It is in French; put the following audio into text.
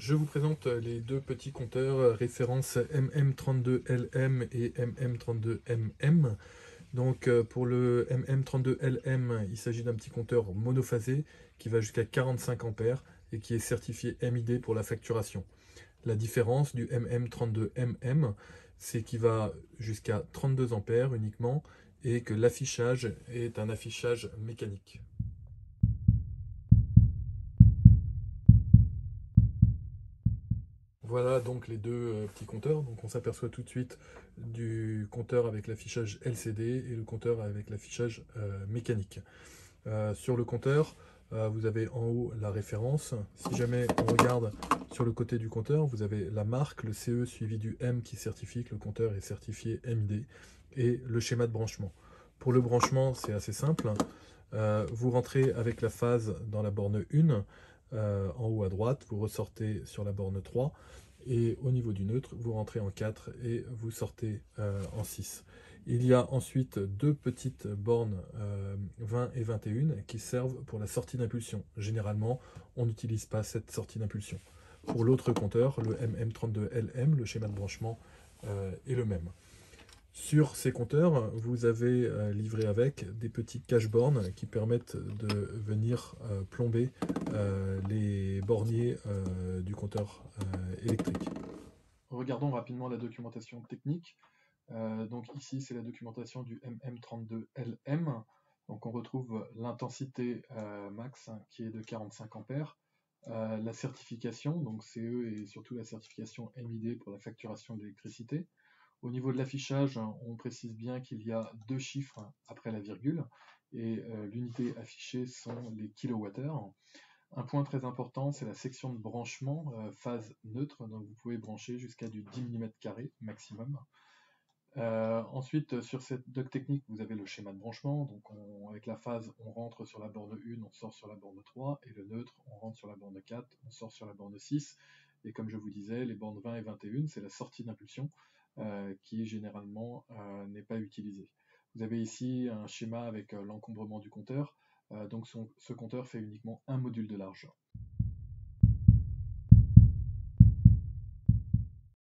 Je vous présente les deux petits compteurs référence MM32LM et MM32MM. Donc pour le MM32LM, il s'agit d'un petit compteur monophasé qui va jusqu'à 45 ampères et qui est certifié MID pour la facturation. La différence du MM32MM, c'est qu'il va jusqu'à 32 ampères uniquement et que l'affichage est un affichage mécanique. Voilà donc les deux petits compteurs. Donc on s'aperçoit tout de suite du compteur avec l'affichage LCD et le compteur avec l'affichage mécanique. Sur le compteur, vous avez en haut la référence. Si jamais on regarde sur le côté du compteur, vous avez la marque, le CE suivi du M qui certifie que le compteur est certifié MID et le schéma de branchement. Pour le branchement, c'est assez simple. Vous rentrez avec la phase dans la borne 1, en haut à droite, vous ressortez sur la borne 3, et au niveau du neutre, vous rentrez en 4 et vous sortez en 6. Il y a ensuite deux petites bornes 20 et 21 qui servent pour la sortie d'impulsion. Généralement, on n'utilise pas cette sortie d'impulsion. Pour l'autre compteur, le MM32LM, le schéma de branchement est le même. Sur ces compteurs, vous avez livré avec des petits cache-bornes qui permettent de venir plomber les borniers du compteur électrique. Regardons rapidement la documentation technique. Donc ici, c'est la documentation du MM32LM. Donc on retrouve l'intensité max qui est de 45 ampères. La certification, donc CE et surtout la certification MID pour la facturation de l'électricité. Au niveau de l'affichage, on précise bien qu'il y a deux chiffres après la virgule et l'unité affichée sont les kilowattheures. Un point très important, c'est la section de branchement phase neutre, donc vous pouvez brancher jusqu'à du 10 mm² maximum. Ensuite, sur cette doc technique, vous avez le schéma de branchement. Donc, avec la phase, on rentre sur la borne 1, on sort sur la borne 3, et le neutre, on rentre sur la borne 4, on sort sur la borne 6. Et comme je vous disais, les bornes 20 et 21, c'est la sortie d'impulsion qui généralement n'est pas utilisée. Vous avez ici un schéma avec l'encombrement du compteur. Donc, ce compteur fait uniquement un module de large.